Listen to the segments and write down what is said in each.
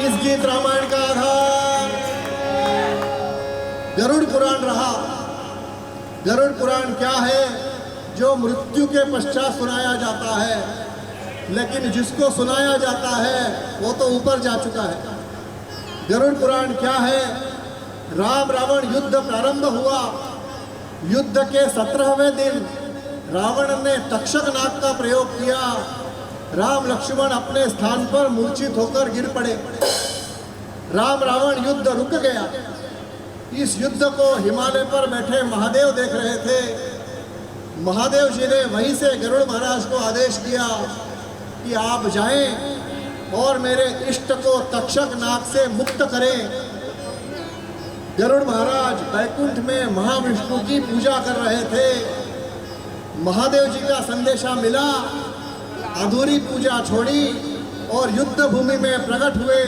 इस गीत रामायण का आधार गरुड़ पुराण रहा। गरुड़ पुराण क्या है? जो मृत्यु के पश्चात सुनाया जाता है, लेकिन जिसको सुनाया जाता है वो तो ऊपर जा चुका है। गरुड़ पुराण क्या है? राम रावण युद्ध प्रारंभ हुआ। युद्ध के 17वें दिन रावण ने तक्षक नाग का प्रयोग किया। राम लक्ष्मण अपने स्थान पर मूर्छित होकर गिर पड़े। राम रावण युद्ध रुक गया। इस युद्ध को हिमालय पर बैठे महादेव देख रहे थे। महादेव जी ने वहीं से गरुड़ महाराज को आदेश किया कि आप जाएं और मेरे इष्ट को तक्षक नाग से मुक्त करें। गरुड़ महाराज बैकुंठ में महाविष्णु की पूजा कर रहे थे। महादेव जी का संदेशा मिला, अधूरी पूजा छोड़ी और युद्ध भूमि में प्रकट हुए।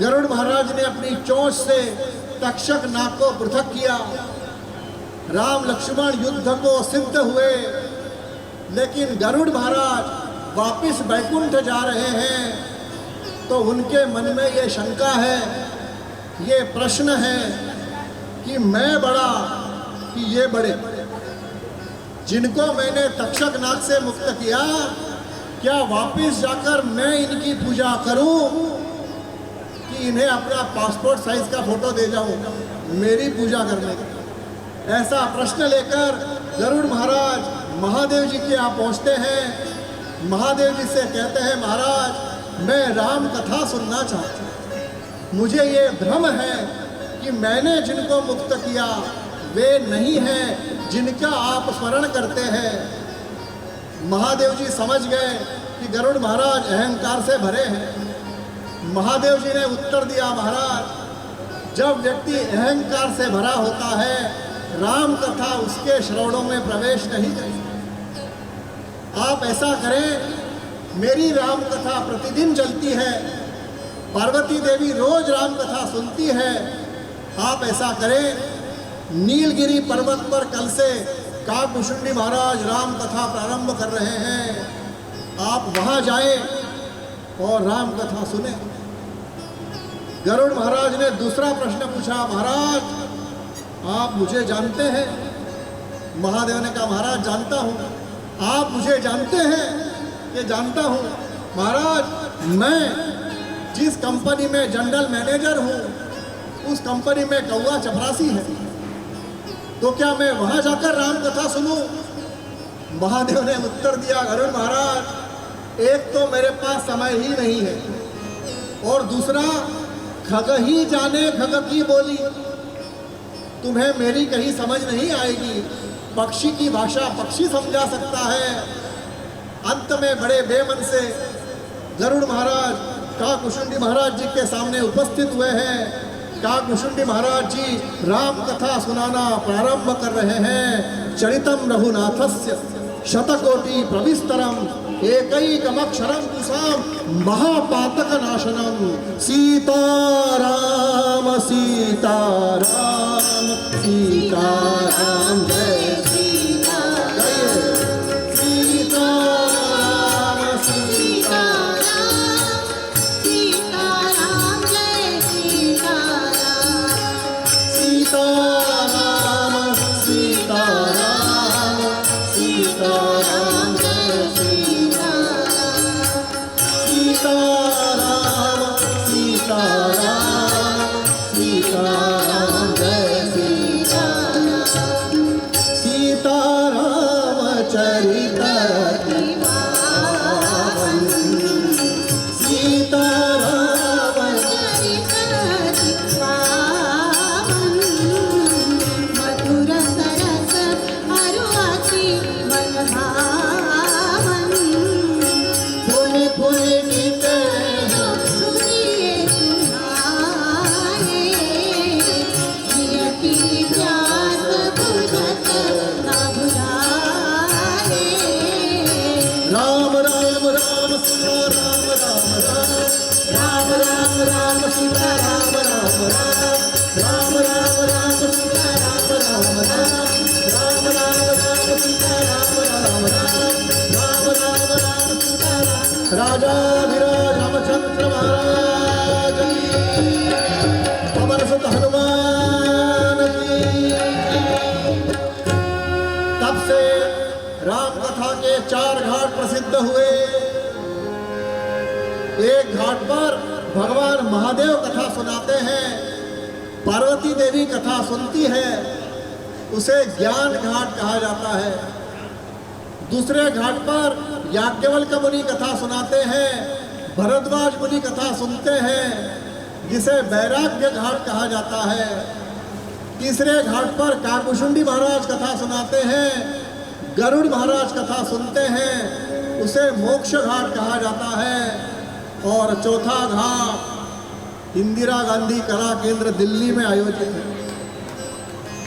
गरुड़ महाराज ने अपनी चोंच से तक्षक नाग को पृथक किया। राम लक्ष्मण युद्ध को सिद्ध हुए, लेकिन गरुड़ महाराज वापिस बैकुंठ जा रहे हैं तो उनके मन में ये शंका है, ये प्रश्न है कि मैं बड़ा कि ये बड़े। जिनको मैंने तक्षक नाग से मुक्त किया, क्या वापिस जाकर मैं इनकी पूजा करूं कि इन्हें अपना पासपोर्ट साइज का फोटो दे जाऊं मेरी पूजा करने का? ऐसा प्रश्न लेकर गरुड़ महाराज महादेव जी के यहाँ पहुँचते हैं। महादेव जी से कहते हैं, महाराज मैं राम कथा सुनना चाहता हूँ। मुझे ये भ्रम है कि मैंने जिनको मुक्त किया वे नहीं हैं जिनका आप स्मरण करते हैं। महादेव जी समझ गए कि गरुड़ महाराज अहंकार से भरे हैं। महादेव जी ने उत्तर दिया, महाराज जब व्यक्ति अहंकार से भरा होता है, राम कथा उसके श्रवणों में प्रवेश नहीं करती। आप ऐसा करें, मेरी राम कथा प्रतिदिन चलती है, पार्वती देवी रोज राम कथा सुनती है। आप ऐसा करें, नीलगिरी पर्वत पर कल से काकभूषुंडी महाराज राम कथा प्रारंभ कर रहे हैं। आप वहां जाएं और राम कथा सुने। गरुड़ महाराज ने दूसरा प्रश्न पूछा, महाराज आप मुझे जानते हैं? महादेव ने कहा, महाराज जानता हूँ। आप मुझे जानते हैं? कि जानता हूँ। महाराज मैं जिस कंपनी में जनरल मैनेजर हूँ, उस कंपनी में कौआ चपरासी है, तो क्या मैं वहां जाकर राम कथा सुनूं? महादेव ने उत्तर दिया, गरुड़ महाराज एक तो मेरे पास समय ही नहीं है, और दूसरा खग ही जाने खग की बोली, तुम्हें मेरी कहीं समझ नहीं आएगी। पक्षी की भाषा पक्षी समझा सकता है। अंत में बड़े बेमन से गरुड़ महाराज काकभूषुंडी महाराज जी के सामने उपस्थित हुए हैं। काकभूषुंडी महाराज जी राम कथा सुनाना प्रारंभ कर रहे हैं। चरितम रघुनाथस्य शतकोटि प्रविस्तरम एकैकमक्षरम पुंसाम महापातक नाशनम। सीताराम सीताराम सीताराम जय सीताराम सीताराम जय सीताराम सीताराम सीताराम जय सीताराम सीताराम सीताराम जय सीताराम चरित सीताराम मधुर सरस अरुआसी मनभावन। फुल फुल निते सुनिए सुनाए, नियति प्यास बुझत न भुलाए। राम राम राम सीता राम राम राम राम राम राम सीता राम राम राम राम राम राम सीता राम राम राम राम राम सीता राम राम राम राम राम सीता राम। राजा विराज रामचंद्र महाराज सिद्ध हुए। एक घाट पर भगवान महादेव कथा सुनाते हैं, पार्वती देवी कथा सुनती है, उसे ज्ञान घाट कहा जाता है। दूसरे घाट पर याज्ञवल्क्य मुनि कथा सुनाते हैं, भरद्वाज मुनि कथा सुनते हैं, जिसे वैराग्य घाट कहा जाता है। तीसरे घाट पर काकभूषुंडी महाराज कथा सुनाते हैं, गरुड़ महाराज कथा सुनते हैं, उसे मोक्ष घाट कहा जाता है। और चौथा घाट इंदिरा गांधी कला केंद्र दिल्ली में आयोजित है,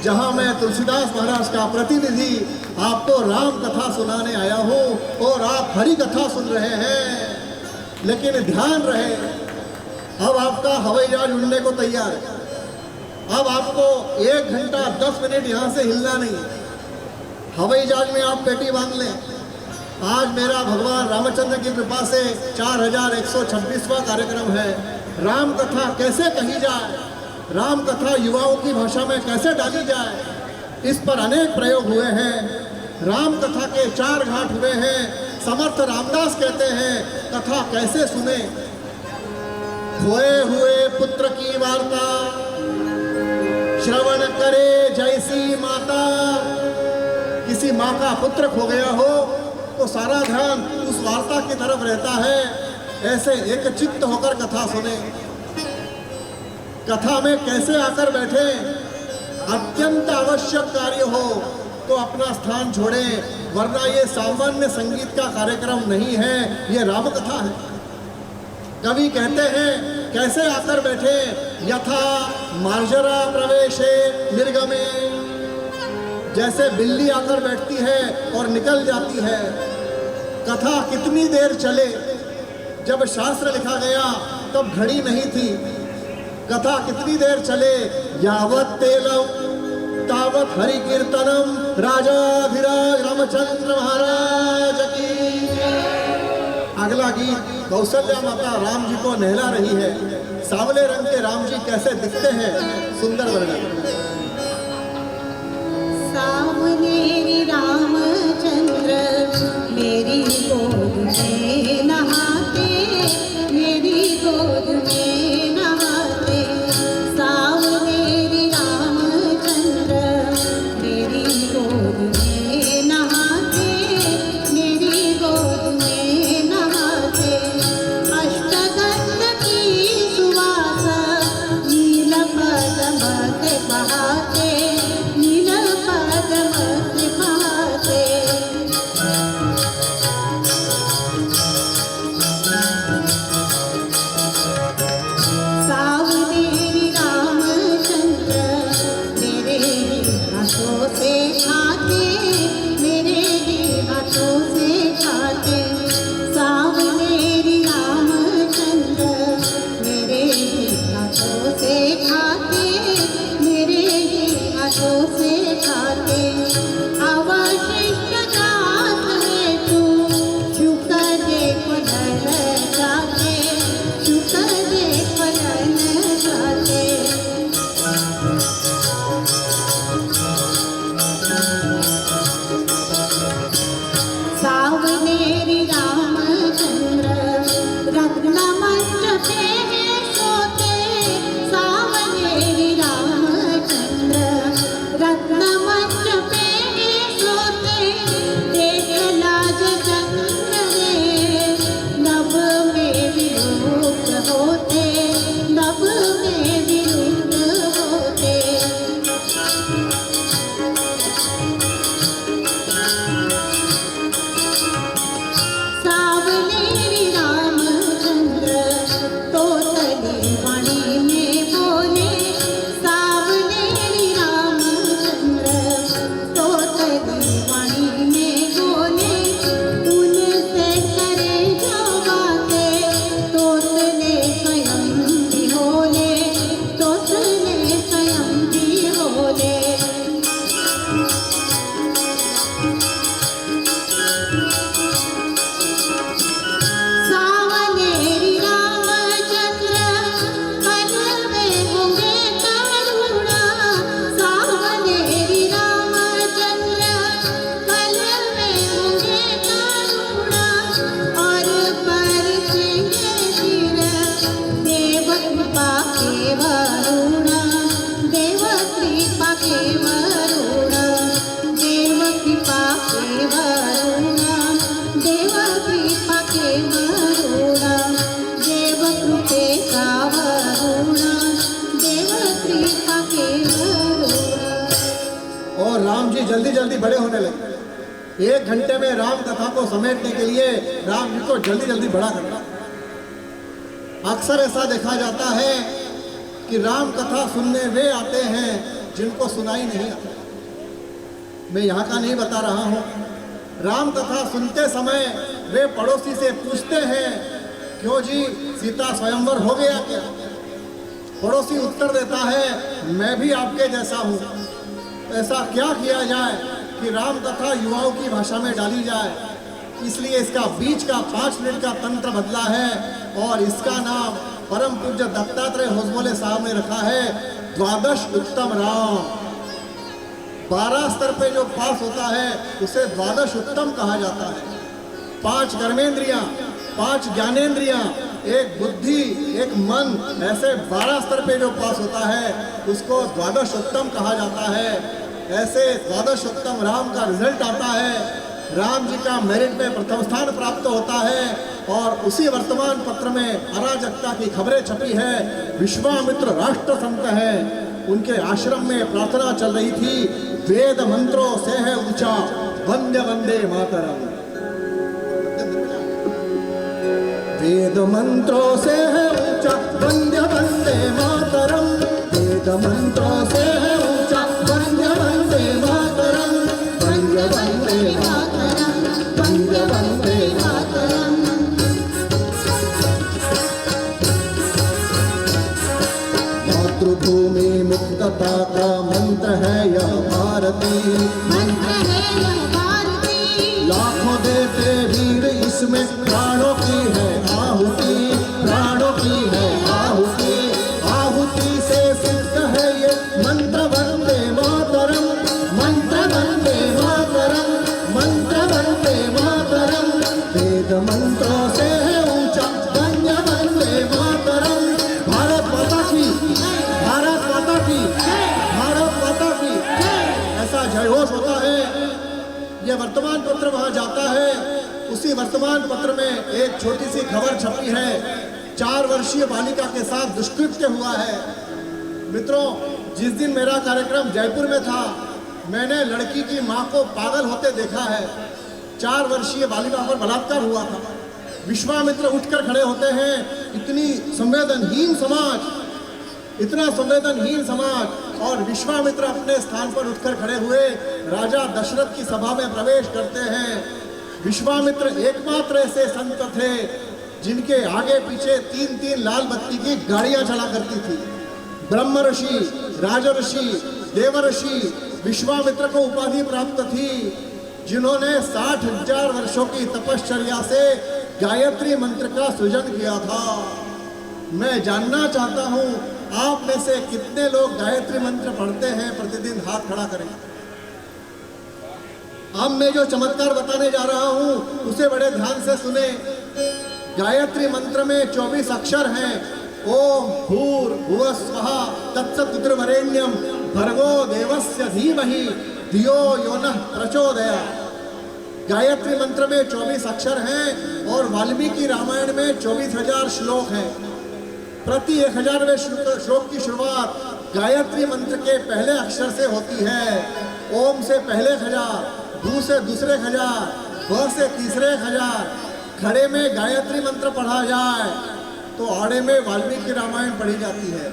जहां मैं तुलसीदास महाराज का प्रतिनिधि आपको राम कथा सुनाने आया हूं और आप हरि कथा सुन रहे हैं। लेकिन ध्यान रहे, अब आपका हवाई जहाज उड़ने को तैयार है। अब आपको 1 घंटा 10 मिनट यहाँ से हिलना नहीं है। हवाई जहाज में आप पेटी बांध लें। आज मेरा भगवान रामचंद्र की कृपा से 4126वां कार्यक्रम है। राम कथा कैसे कही जाए, राम कथा युवाओं की भाषा में कैसे डाली जाए, इस पर अनेक प्रयोग हुए हैं। राम कथा के 4 घाट हुए हैं। समर्थ रामदास कहते हैं, कथा कैसे सुने। खोए हुए पुत्र की वार्ता श्रवण करे जैसी माता। किसी माँ का पुत्र खो गया हो तो सारा ध्यान उस वार्ता की तरफ रहता है। ऐसे एक चित्त होकर कथा सुने। कथा में कैसे आकर बैठे, अत्यंत आवश्यक कार्य हो तो अपना स्थान छोड़े, वरना ये सामान्य संगीत का कार्यक्रम नहीं है, ये राम कथा है। कवि कहते हैं कैसे आकर बैठे, यथा मार्जरा प्रवेशे निर्गमे, जैसे बिल्ली आकर बैठती है और निकल जाती है। कथा कितनी देर चले, जब शास्त्र लिखा गया तब घड़ी नहीं थी। कथा कितनी देर चले, यावत तेलम तावत हरि कीर्तनम, राजाधिराज रामचंद्र महाराज की। अगला गीत कौशल्या माता राम जी को नहला रही है। सांवले रंग के राम जी कैसे दिखते हैं, सुंदर वर्णन। सावनेरी रामचंद्र मेरी गोद में नहाते, मेरी गोद में नहाते। सावनेरी रामचंद्र मेरी गोद में नहाते, मेरी गोद में नहाते। अष्टगंध की सुवास नील पदमक बहाते, नील पदमक बहाते। देवकृपेचा वरुण, देवकृपा के वरुण। और राम जी जल्दी जल्दी बड़े होने लगे। 1 घंटे में राम कथा को समेटने के लिए राम जी को जल्दी जल्दी बड़ा करना। अक्सर ऐसा देखा जाता है कि राम कथा सुनने वे आते हैं जिनको सुनाई नहीं आता। मैं यहाँ का नहीं बता रहा हूँ। राम कथा सुनते समय वे पड़ोसी से पूछते हैं, क्यों जी सीता स्वयंवर हो गया क्या? पड़ोसी उत्तर देता है, मैं भी आपके जैसा हूँ। ऐसा क्या किया जाए कि राम कथा युवाओं की भाषा में डाली जाए? इसलिए इसका बीच का 5 मिनट का तंत्र बदला है और इसका नाम परम पूज्य दत्तात्रेय होसबोले साहब ने रखा है, द्वादश उत्तम राम। 12 स्तर पे जो पास होता है उसे द्वादश उत्तम कहा जाता है। 5 कर्मेंद्रियां, 5 ज्ञानेंद्रियां, 1 बुद्धि, 1 मन, ऐसे 12 स्तर पे जो पास होता है उसको द्वादश उत्तम कहा जाता है। ऐसे द्वादश उत्तम राम का रिजल्ट आता है, राम जी का मेरिट में प्रथम स्थान प्राप्त होता है। और उसी वर्तमान पत्र में अराजकता की खबरें छपी है। विश्वामित्र राष्ट्र संत है, उनके आश्रम में प्रार्थना चल रही थी, वेद मंत्रों से है ऊंचा, वंदे वंदे मातरम। वेद मंत्रों से है ऊंचा, वंदे वंदे मातरम। वेद मंत्रों से है ऊंचा, वंदे वंदे मातरम। वंदे वंदे मातरम, वंदे वंदे मातरम। मातृभूमि मुक्तता का मंत्र है यह भारती, मंत्र है यह भारती। लाखों देते वीर इसमें प्राणों की है आहुति, प्राणों की है आहुति। आहुति से सिद्ध है ये मंत्र वंदे मातरम, मंत्र वंदे मातरम, मंत्र वंदे मातरम। वेद मंत्रों से है ऊंचा, वंदे वंदे मातरम। भारत माता की, भारत माता की, भारत माता की। ऐसा जयघोष होता है। यह वर्तमान पत्र वहां जाता है। उसी वर्तमान पत्र में एक छोटी सी खबर छपी है, 4 वर्षीय बालिका के साथ दुष्कृत्य हुआ है। मित्रों, जिस दिन मेरा कार्यक्रम जयपुर में था, मैंने लड़की की मां को पागल होते देखा है। 4 वर्षीय बालिका पर बलात्कार हुआ था। विश्वामित्र उठकर खड़े होते हैं। इतनी संवेदनहीन समाज, इतना संवेदनहीन समाज, और विश्वामित्र अपने स्थान पर उठकर खड़े हुए राजा दशरथ की सभा में प्रवेश करते हैं। विश्वामित्र एकमात्र ऐसे संत थे जिनके आगे पीछे 3-3 लाल बत्ती की गाड़ियां चला करती थी। ब्रह्म ऋषि, राजऋषि, देवर्षि विश्वामित्र को उपाधि प्राप्त थी, जिन्होंने 60,000 वर्षों की तपश्चर्या से गायत्री मंत्र का सृजन किया था। मैं जानना चाहता हूं, आप में से कितने लोग गायत्री मंत्र पढ़ते हैं? प्रतिदिन हाथ खड़ा करें। अब मैं जो चमत्कार बताने जा रहा हूं उसे बड़े ध्यान से सुने। गायत्री मंत्र में 24 अक्षर हैं। ओम भूर्भुवः स्वः तत्सवितुर्वरेण्यं भर्गो देवस्य धीमहि धियो यो नः प्रचोदयात्। गायत्री मंत्र में 24 अक्षर हैं और वाल्मीकि रामायण में 24,000 श्लोक हैं। प्रति 1000वें श्लोक की शुरुआत गायत्री मंत्र के पहले अक्षर से होती है। ओम से पहले 1000, भू से दूसरे 1000, भ से तीसरे 1000। खड़े में गायत्री मंत्र पढ़ा जाए तो आड़े में वाल्मीकि रामायण पढ़ी जाती है।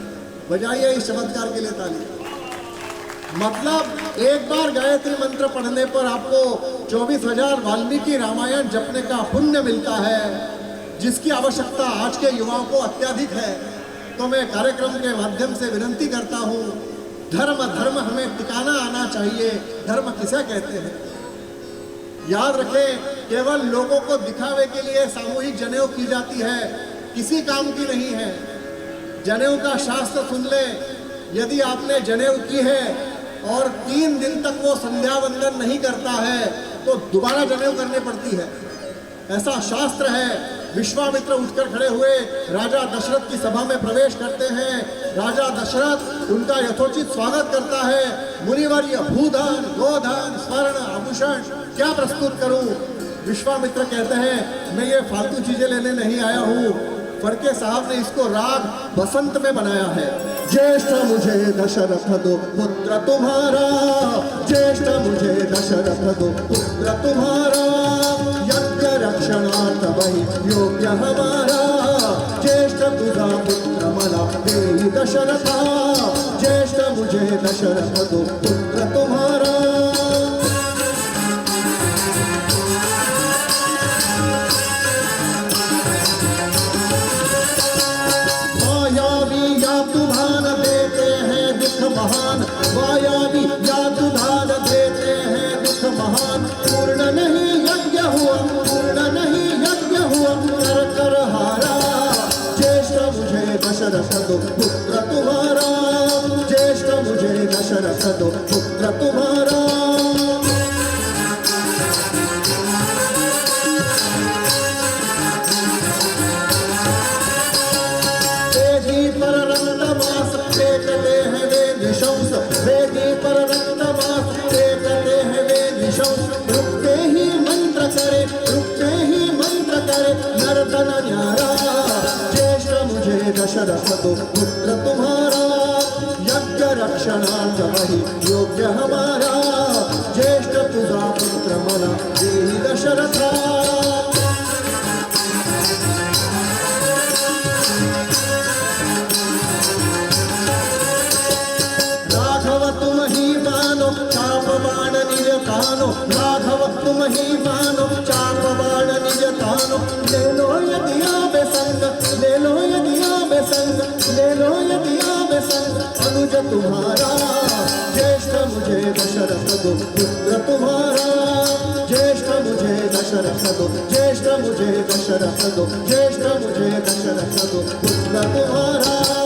बजाइए इस चमत्कार के लिए ताली। मतलब एक बार गायत्री मंत्र पढ़ने पर आपको 24,000 वाल्मीकि रामायण जपने का पुण्य मिलता है, जिसकी आवश्यकता आज के युवाओं को अत्यधिक है। तो मैं कार्यक्रम के माध्यम से विनती करता हूँ, धर्म धर्म हमें टिकाना आना चाहिए। धर्म किसे कहते हैं? याद रखें, केवल लोगों को दिखावे के लिए सामूहिक जनेऊ की जाती है, किसी काम की नहीं है। जनेऊ का शास्त्र सुन ले। यदि आपने जनेऊ की है और 3 दिन तक वो संध्या वंदन नहीं करता है तो दोबारा जनेऊ करनी पड़ती है, ऐसा शास्त्र है। विश्वामित्र उठकर खड़े हुए राजा दशरथ की सभा में प्रवेश करते हैं। राजा दशरथ उनका यथोचित स्वागत करता है। मुनिवर्य, भूधन, गोधन, स्वर्ण, आभूषण क्या प्रस्तुत करूं? विश्वामित्र कहते हैं, मैं ये फालतू चीजें लेने नहीं आया हूँ। फड़के साहब ने इसको राग बसंत में बनाया है। ज्येष्ठ मुझे दशरथ दो पुत्र तुम्हारा, ज्येष्ठ मुझे दशरथ दो पुत्र तुम्हारा, यज्ञ रक्षणार्थ वही योग्य हमारा, ज्येष्ठ तुझा पुत्र मला देई दशरथा, ज्येष्ठ मुझे दशरथ दो पुत्र तुम्हारा। महान वायावी या तुधान देते हैं दुख महान, पूर्ण नहीं यज्ञ हुआ, पूर्ण नहीं यज्ञ हुआ, कर कर हारा, ज्येष्ठ मुझे दशरथ दो पुत्र तुम्हारा, ज्येष्ठ मुझे दशरथ दो पुत्र तुम्हारा। वेदी पर रक्तमास फेंकते हैं वे निशंस, वेदी पर रक्तमास फेंकते हैं वे निशंस, रुकते ही मंत्र करे, रुकते ही मंत्र करे नर्तन न्यारा, ज्येष्ठ मुझे दशरथ दो पुत्र तुम्हारा, यज्ञ रक्षणार्थ वही योग्य हमारा, ज्येष्ठ तुझा पुत्र मला देई दशरथा। चाप बाण निज तानो, राघव तुम ही मानो, चाप बाण निज तानो, ले लो यदि आवे संग, ले लो यदि आवे संग, ले लो यदि आवे संग, अनुज तुम्हारा, ज्येष्ठ मुझे दशरथ दो पुत्र तुम्हारा, ज्येष्ठ मुझे दशरथ दो, ज्येष्ठ मुझे दशरथ दो, ज्येष्ठ मुझे दशरथ दो पुत्र तुम्हारा।